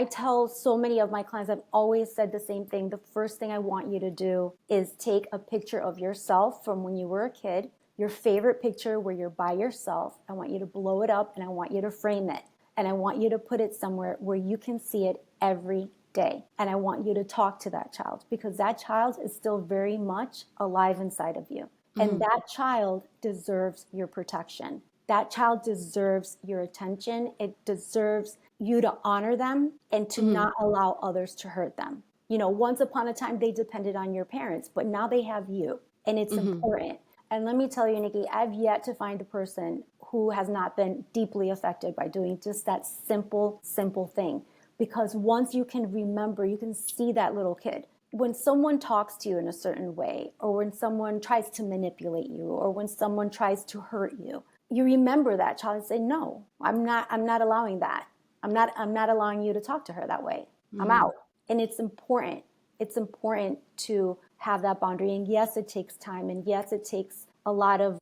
tell so many of my clients, I've always said the same thing. The first thing I want you to do is take a picture of yourself from when you were a kid, your favorite picture where you're by yourself. I want you to blow it up and I want you to frame it. And I want you to put it somewhere where you can see it every day. And I want you to talk to that child because that child is still very much alive inside of you. And that child deserves your protection. That child deserves your attention. It deserves you to honor them and to not allow others to hurt them. Once upon a time, they depended on your parents, but now they have you. And it's important. And let me tell you, Nikki, I've yet to find a person who has not been deeply affected by doing just that simple, simple thing. Because once you can remember, you can see that little kid. When someone talks to you in a certain way, or when someone tries to manipulate you, or when someone tries to hurt you, you remember that child and say, no, I'm not allowing that. I'm not allowing you to talk to her that way. I'm out. And it's important. It's important to have that boundary. And yes, it takes time. And yes, it takes a lot of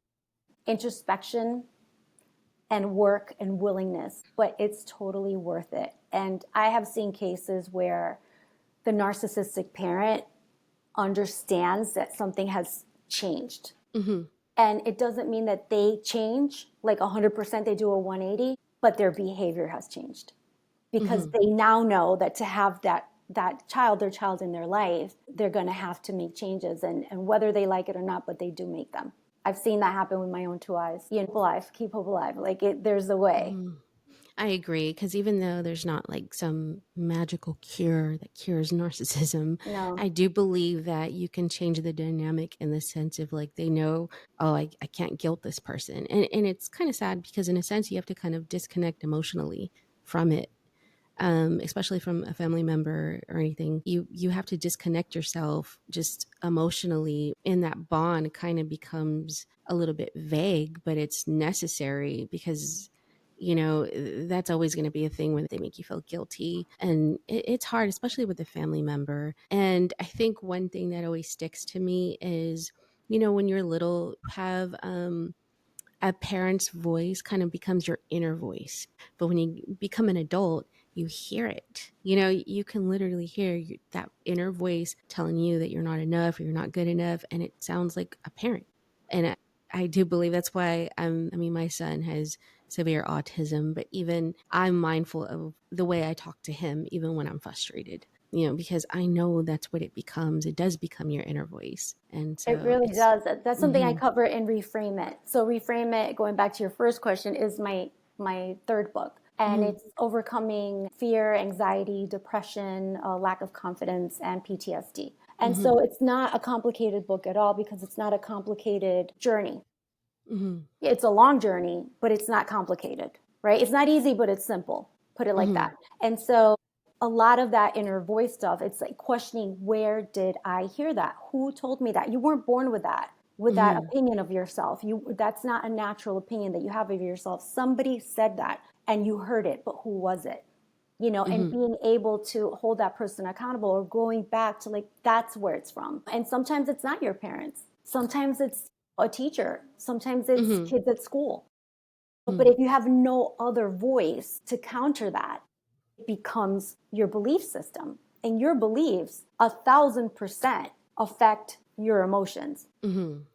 introspection and work and willingness, but it's totally worth it. And I have seen cases where the narcissistic parent understands that something has changed. And it doesn't mean that they change like 100%, they do a 180, but their behavior has changed because they now know that to have their child in their life, they're going to have to make changes and whether they like it or not, but they do make them. I've seen that happen with my own two eyes. Keep hope alive. There's a way. I agree, because even though there's not like some magical cure that cures narcissism, No. I do believe that you can change the dynamic in the sense of like they know, oh, I can't guilt this person. And it's kind of sad because in a sense you have to kind of disconnect emotionally from it. Especially from a family member or anything, you have to disconnect yourself just emotionally. And that bond kind of becomes a little bit vague, but it's necessary because that's always going to be a thing when they make you feel guilty, and it's hard, especially with a family member. And I think one thing that always sticks to me is when you're little, have a parent's voice kind of becomes your inner voice. But when you become an adult, you hear it. You can literally hear that inner voice telling you that you're not enough or you're not good enough. And it sounds like a parent. And I do believe that's why my son has severe autism, but even I'm mindful of the way I talk to him, even when I'm frustrated. Because I know that's what it becomes. It does become your inner voice. And It so really it's, does. That's something I cover in Reframe It. So Reframe It, going back to your first question, is my third book. And it's overcoming fear, anxiety, depression, lack of confidence, and PTSD. And so it's not a complicated book at all because it's not a complicated journey. It's a long journey, but it's not complicated, right? It's not easy, but it's simple. Put it like that. And so a lot of that inner voice stuff, it's like questioning, where did I hear that? Who told me that? You weren't born with that opinion of yourself. That's not a natural opinion that you have of yourself. Somebody said that and you heard it, but who was it? And being able to hold that person accountable or going back to that's where it's from. And sometimes it's not your parents. Sometimes it's a teacher. Sometimes it's kids at school. But if you have no other voice to counter that, it becomes your belief system. And your beliefs 1,000% affect your emotions.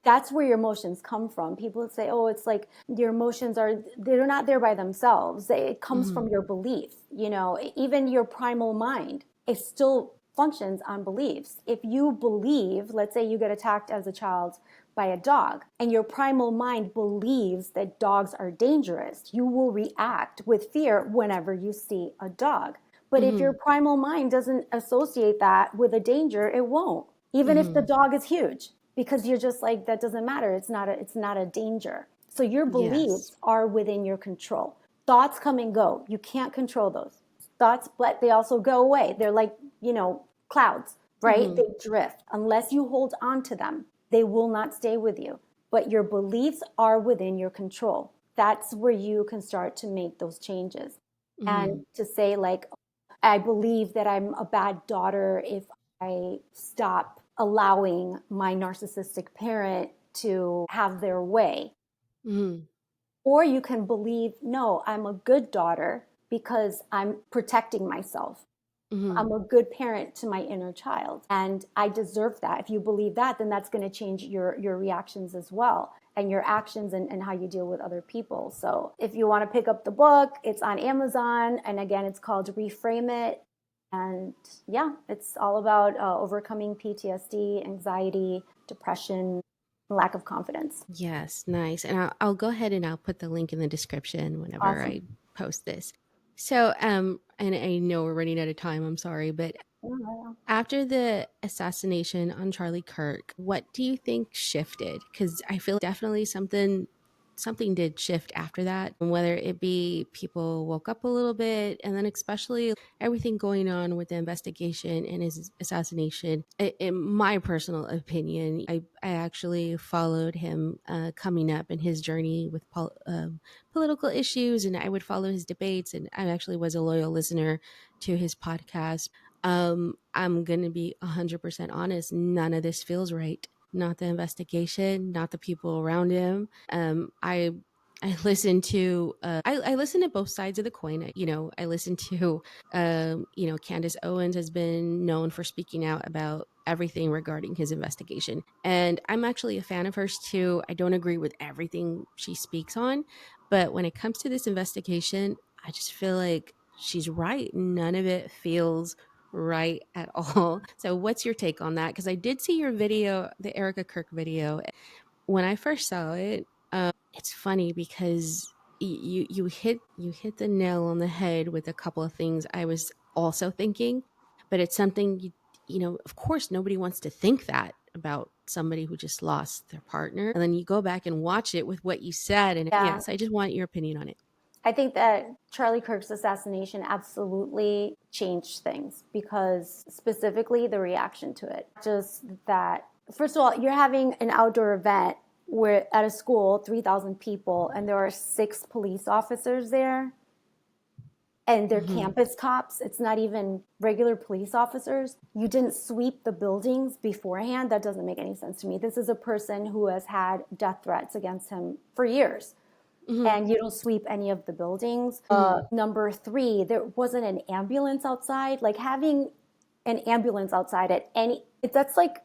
That's where your emotions come from. People say, oh, it's like your emotions they're not there by themselves. It comes from your belief. Even your primal mind, it still functions on beliefs. If you believe, let's say you get attacked as a child by a dog and your primal mind believes that dogs are dangerous, you will react with fear whenever you see a dog. But if your primal mind doesn't associate that with a danger, it won't. Even if the dog is huge, because you're just like, that doesn't matter. It's not a danger. So your beliefs yes. are within your control. Thoughts come and go. You can't control those thoughts, but they also go away. They're like, clouds, right? They drift. Unless you hold on to them, they will not stay with you. But your beliefs are within your control. That's where you can start to make those changes. And to say I believe that I'm a bad daughter if I stop allowing my narcissistic parent to have their way. Mm-hmm. Or you can believe, no, I'm a good daughter because I'm protecting myself. Mm-hmm. I'm a good parent to my inner child and I deserve that. If you believe that, then that's going to change your reactions as well and your actions and how you deal with other people. So if you want to pick up the book, it's on Amazon. And again, it's called Reframe It. And yeah, it's all about overcoming PTSD, anxiety, depression, lack of confidence. Yes, nice. And I'll go ahead and I'll put the link in the description whenever Awesome. I post this. So, and I know we're running out of time, I'm sorry, but Yeah. after the assassination on Charlie Kirk, what do you think shifted? Because I feel definitely something did shift after that, whether it be people woke up a little bit, and then especially everything going on with the investigation and his assassination. In my personal opinion, I actually followed him coming up in his journey with political issues, and I would follow his debates, and I actually was a loyal listener to his podcast. I'm going to be 100% honest. None of this feels right. Not the investigation, not the people around him. I listen to I listen to both sides of the coin. I listen to Candace Owens has been known for speaking out about everything regarding his investigation, and I'm actually a fan of hers too. I don't agree with everything she speaks on, but when it comes to this investigation, I just feel like she's right. None of it feels right at all. So what's your take on that? Because I did see your video, the Erica Kirk video. When I first saw it, it's funny because you hit the nail on the head with a couple of things I was also thinking, but it's something of course nobody wants to think that about somebody who just lost their partner, and then you go back and watch it with what you said, and Yeah. yes, I just want your opinion on it. I think that Charlie Kirk's assassination absolutely changed things because specifically the reaction to it. Just that, first of all, you're having an outdoor event where at a school, 3,000 people, and there are 6 police officers there, and they're Hmm. campus cops. It's not even regular police officers. You didn't sweep the buildings beforehand. That doesn't make any sense to me. This is a person who has had death threats against him for years, Hmm. and you don't sweep any of the buildings. Hmm. Number 3, there wasn't an ambulance outside. Like having an ambulance outside at any, that's like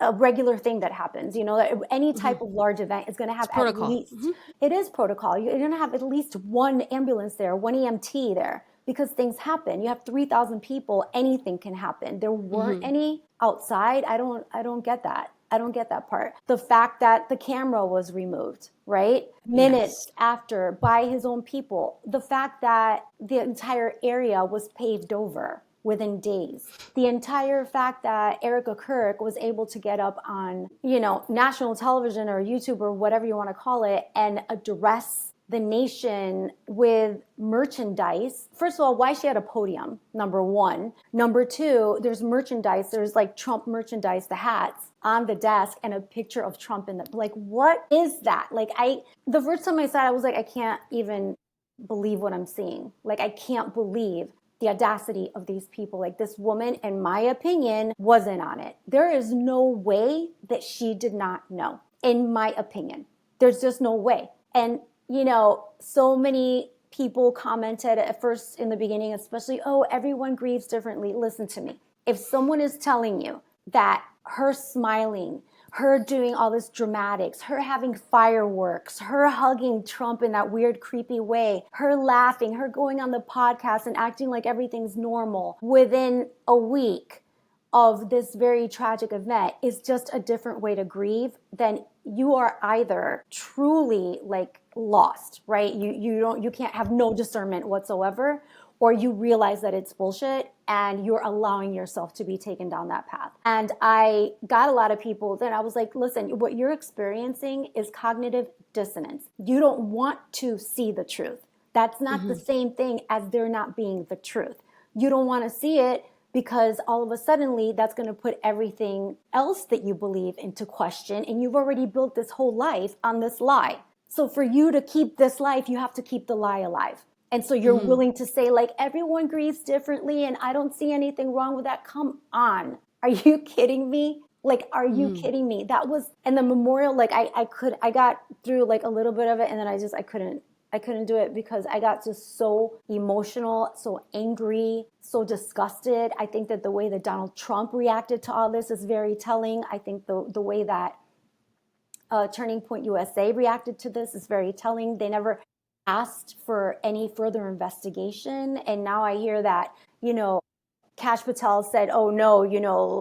a regular thing that happens. Any Hmm. type of large event is going to It's have at protocol. least, it is protocol. You're going to have at least one ambulance there, one EMT there, because things happen. You have 3,000 people, anything can happen. There weren't Hmm. any outside. I don't get that. I don't get that part. The fact that the camera was removed, right? Yes. Minutes after by his own people. The fact that the entire area was paved over within days. The entire fact that Erica Kirk was able to get up on, national television or YouTube or whatever you want to call it and address the nation with merchandise. First of all, why she had a podium, number 1. Number 2, there's merchandise. There's like Trump merchandise, the hats on the desk and a picture of Trump in the, like, what is that? Like, the first time I saw it, I was like, I can't even believe what I'm seeing. Like, I can't believe the audacity of these people. Like, this woman, in my opinion, wasn't on it. There is no way that she did not know, in my opinion. There's just no way. And, so many people commented at first in the beginning, especially, oh, everyone grieves differently. Listen to me. If someone is telling you that her smiling, her doing all this dramatics, her having fireworks, her hugging Trump in that weird, creepy way, her laughing, her going on the podcast and acting like everything's normal within a week of this very tragic event is just a different way to grieve, then you are either truly like lost, right? You can't have no discernment whatsoever, or you realize that it's bullshit and you're allowing yourself to be taken down that path. And I got a lot of people, then I was like, listen, what you're experiencing is cognitive dissonance. You don't want to see the truth. That's not the Hmm. same thing as there not being the truth. You don't want to see it because all of a suddenly that's going to put everything else that you believe into question. And you've already built this whole life on this lie. So for you to keep this life, you have to keep the lie alive. And so you're willing to say, like, everyone grieves differently and I don't see anything wrong with that. Come on. Are you kidding me? Like, are you kidding me? That was, and the memorial, like I got through like a little bit of it and then I couldn't do it because I got just so emotional, so angry, so disgusted. I think that the way that Donald Trump reacted to all this is very telling. I think the way that Turning Point USA reacted to this is very telling. They never asked for any further investigation. And now I hear that, Kash Patel said, oh no,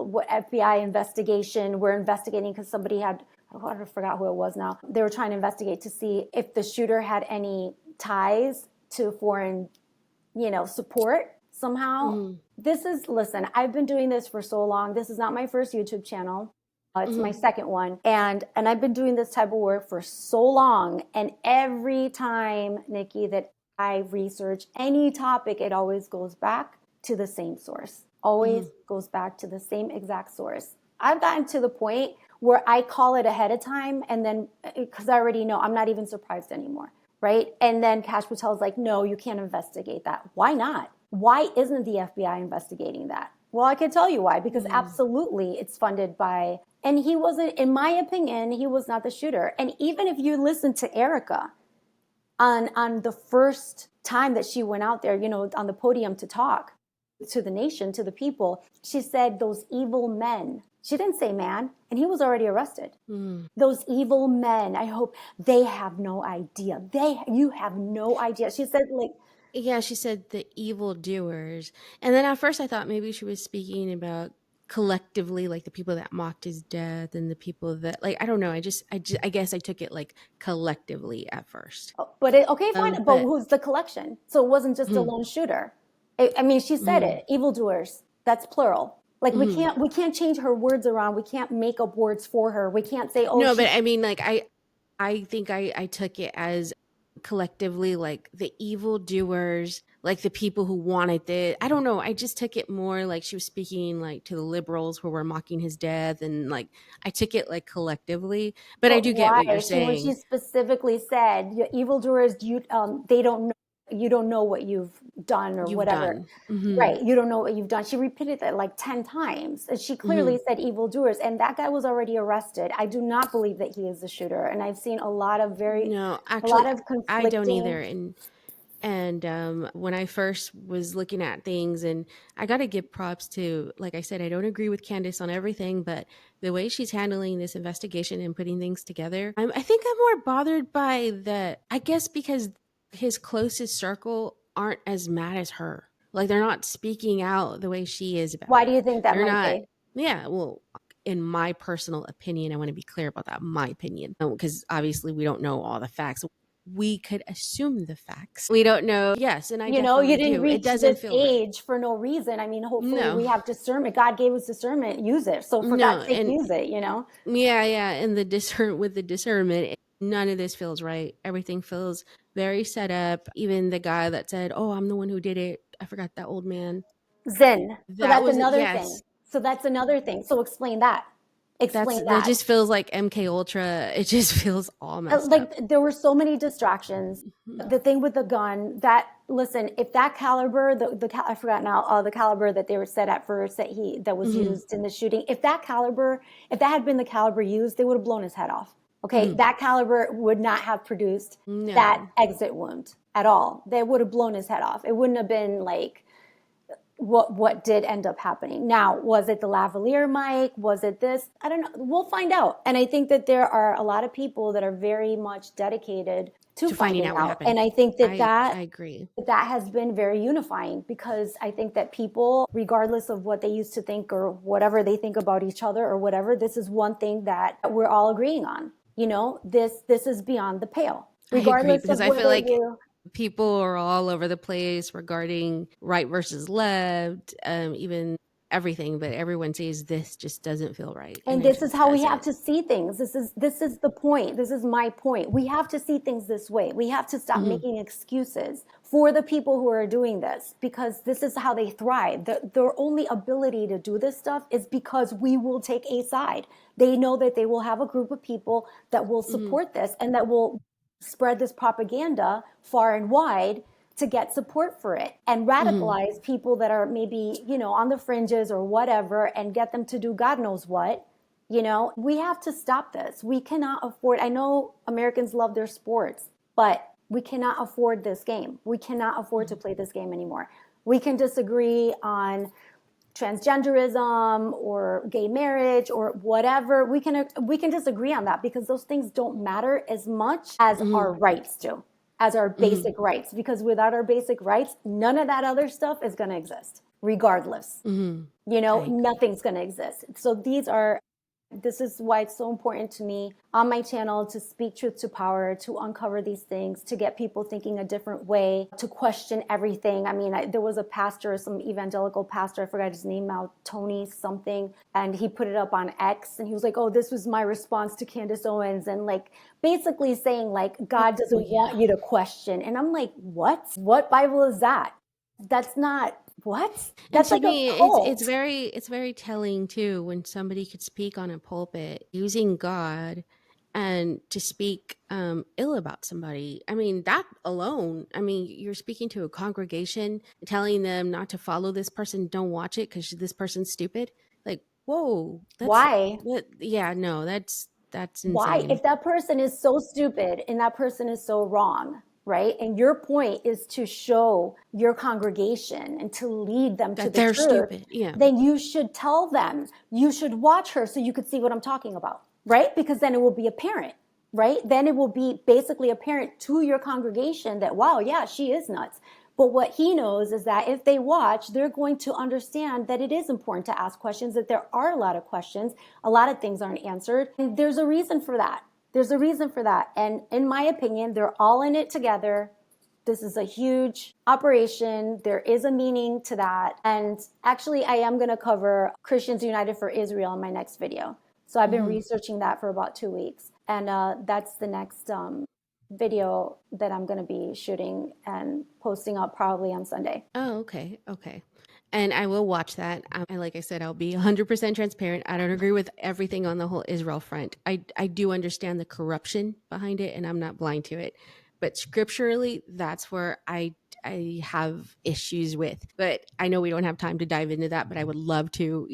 what FBI investigation, we're investigating because somebody had, I forgot who it was now. They were trying to investigate to see if the shooter had any ties to foreign, support somehow. Listen, I've been doing this for so long. This is not my first YouTube channel. It's my second one. And I've been doing this type of work for so long. And every time, Nikki, that I research any topic, it always goes back to the same source. Always goes back to the same exact source. I've gotten to the point where I call it ahead of time. And then, because I already know, I'm not even surprised anymore. Right? And then Kash Patel's like, no, you can't investigate that. Why not? Why isn't the FBI investigating that? Well, I can tell you why, because absolutely it's funded by, and he wasn't, in my opinion, he was not the shooter. And even if you listen to Erica on the first time that she went out there, on the podium to talk to the nation, to the people, she said, those evil men. She didn't say man, and he was already arrested. Those evil men, I hope they have no idea. You have no idea. She said, like, yeah, she said the evildoers. And then at first I thought maybe she was speaking about collectively, like the people that mocked his death and the people that, like, I don't know. I guess I took it like collectively at first. but okay, fine. But who's the collection? So it wasn't just a lone shooter. I mean, she said it, evildoers. That's plural. Like we can't change her words around. We can't make up words for her. We can't say, oh, no, but I mean, like, I think I took it as collectively, like the evildoers, like the people who wanted it. I don't know. I just took it more like she was speaking like to the liberals who were mocking his death, and like I took it like collectively. But I do get what you're saying. When she specifically said, evildoers, they don't know. You don't know what you've done or whatever. Right. You don't know what you've done. She repeated that like 10 times. And she clearly said evildoers. And that guy was already arrested. I do not believe that he is the shooter. And I've seen a lot of conflicting. I don't either. And when I first was looking at things, and I got to give props to, like I said, I don't agree with Candace on everything, but the way she's handling this investigation and putting things together, I think I'm more bothered by I guess because his closest circle aren't as mad as her. Like they're not speaking out the way she is about Why do you think that might be? Yeah, well, in my personal opinion, I want to be clear about that, my opinion, because obviously we don't know all the facts. We could assume the facts. We don't know. Yes, and I definitely you didn't do. reach It doesn't this feel age right. for no reason. I mean, hopefully we have discernment. God gave us discernment. Use it. So for God's sake, use it. Yeah, and with the discernment, none of this feels right. Everything feels very set up. Even the guy that said, "Oh, I'm the one who did it." I forgot that old man. Zen. So That that's was another thing. yes. So explain that. That just feels like MK Ultra. It just feels all messed up. Like there were so many distractions. The thing with the gun, listen, if that caliber, I forgot now, the caliber that they were set at first that was used in the shooting, if that had been the caliber used, they would have blown his head off. Okay, that caliber would not have produced that exit wound at all. They would have blown his head off. It wouldn't have been like what did end up happening. Now, was it the lavalier mic? Was it this? I don't know. We'll find out. And I think that there are a lot of people that are very much dedicated to finding out what happened. And I think that I agree. That has been very unifying, because I think that people, regardless of what they used to think or whatever they think about each other or whatever, this is one thing that we're all agreeing on. This is beyond the pale. Regardless, I agree, because I feel like people are all over the place regarding right versus left, even everything, but everyone says this just doesn't feel right. And this is how we have to see things. This is the point. This is my point. We have to see things this way. We have to stop making excuses for the people who are doing this, because this is how they thrive. Their only ability to do this stuff is because we will take a side. They know that they will have a group of people that will support this and that will spread this propaganda far and wide to get support for it and radicalize people that are maybe, on the fringes or whatever, and get them to do God knows what. We have to stop this. We cannot afford, I know Americans love their sports, but we cannot afford this game. We cannot afford to play this game anymore. We can disagree on transgenderism or gay marriage or whatever. We can disagree on that, because those things don't matter as much as our rights do, as our basic rights, because without our basic rights, none of that other stuff is going to exist regardless. Nothing's going to exist. So this is why it's so important to me on my channel to speak truth to power, to uncover these things, to get people thinking a different way, to question everything. I mean, there was a pastor, some evangelical pastor, I forgot his name now, Tony something, and he put it up on X, and he was like, oh, this was my response to Candace Owens, and like basically saying like, God doesn't want you to question. And I'm like, what Bible is that? That's not what? That's And to like me, a cult. it's very telling too when somebody could speak on a pulpit using God and to speak ill about somebody. I mean, that alone. I mean, you're speaking to a congregation, telling them not to follow this person, don't watch it because this person's stupid. Like, whoa, Why? yeah, no, that's Why? insane. If that person is so stupid and that person is so wrong, right? And your point is to show your congregation and to lead them to That the they're truth, stupid. Yeah. then you should tell them, you should watch her so you could see what I'm talking about, right? Because then it will be apparent, right? Then it will be basically apparent to your congregation that, wow, yeah, she is nuts. But what he knows is that if they watch, they're going to understand that it is important to ask questions, that there are a lot of questions, a lot of things aren't answered. And there's a reason for that. There's a reason for that. And in my opinion, they're all in it together. This is a huge operation. There is a meaning to that. And actually, I am going to cover Christians United for Israel in my next video. So I've been researching that for about 2 weeks. And that's the next video that I'm going to be shooting and posting up probably on Sunday. Oh, okay. Okay. And I will watch that. And like I said, I'll be 100% transparent. I don't agree with everything on the whole Israel front. I do understand the corruption behind it, and I'm not blind to it. But scripturally, that's where I have issues with. But I know we don't have time to dive into that, but I would love to,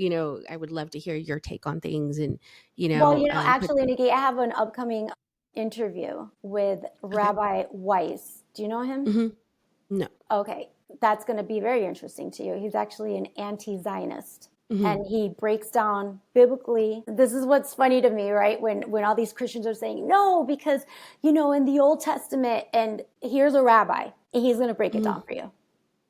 I would love to hear your take on things and, Well, put, actually, Nikki, I have an upcoming interview with okay. Rabbi Weiss. Do you know him? No. Okay, that's going to be very interesting to you. He's actually an anti-Zionist. And he breaks down biblically. This is what's funny to me, right? When all these Christians are saying, no, because, in the Old Testament, and here's a rabbi, and he's going to break it down for you.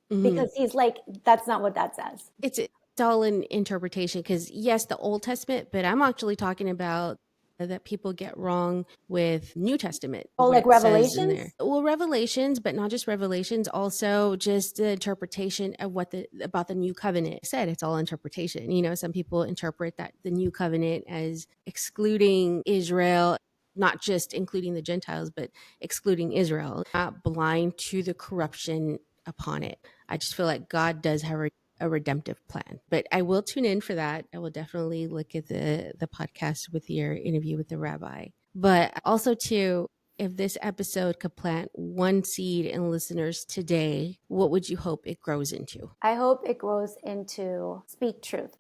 Because he's like, that's not what that says. It's all in interpretation because yes, the Old Testament, but I'm actually talking about that people get wrong with New Testament, Oh, what like it says in there. Revelations? Well, Revelations, but not just Revelations, also just the interpretation of about the New Covenant. I said it's all interpretation. Some people interpret that the New Covenant as excluding Israel, not just including the Gentiles, but excluding Israel, not blind to the corruption upon it. I just feel like God does have a redemptive plan. But I will tune in for that. I will definitely look at the podcast with your interview with the rabbi. But also too, if this episode could plant one seed in listeners today, what would you hope it grows into? I hope it grows into speak truth.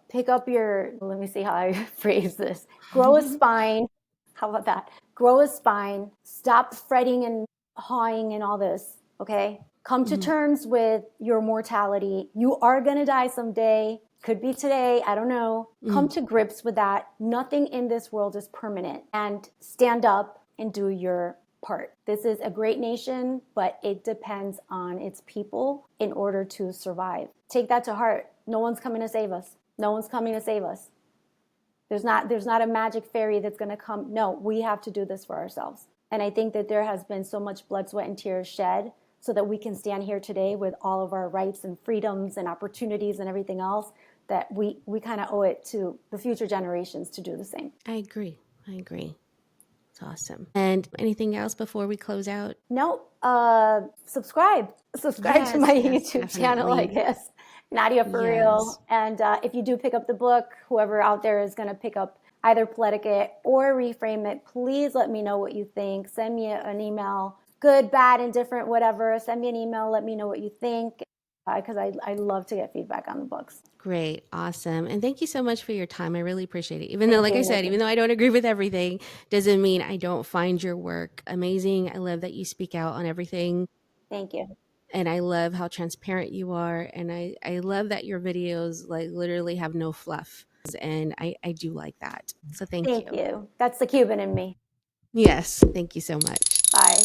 Pick up let me see how I phrase this. Grow a spine. How about that? Grow a spine. Stop fretting and hawing and all this. Okay. Come to terms with your mortality. You are going to die someday. Could be today. I don't know. Come to grips with that. Nothing in this world is permanent. And stand up and do your part. This is a great nation, but it depends on its people in order to survive. Take that to heart. No one's coming to save us. No one's coming to save us. There's not a magic fairy that's going to come. No, we have to do this for ourselves. And I think that there has been so much blood, sweat, and tears shed so that we can stand here today with all of our rights and freedoms and opportunities and everything else, that we kind of owe it to the future generations to do the same. I agree. It's awesome. And anything else before we close out? No, subscribe to my YouTube channel, I guess. Nadia4Real. And if you do pick up the book, whoever out there is going to pick up either Poetic It or Reframe It, please let me know what you think. Send me an email, good, bad, indifferent, whatever. Send me an email. Let me know what you think, because I love to get feedback on the books. Great. Awesome. And thank you so much for your time. I really appreciate it. Even though, Thank like I you, said, Nikki. even though I don't agree with everything, doesn't mean I don't find your work amazing. I love that you speak out on everything. Thank you. And I love how transparent you are. And I love that your videos like literally have no fluff. And I do like that. So thank Thank you. you. That's the Cuban in me. Yes. Thank you so much. Bye.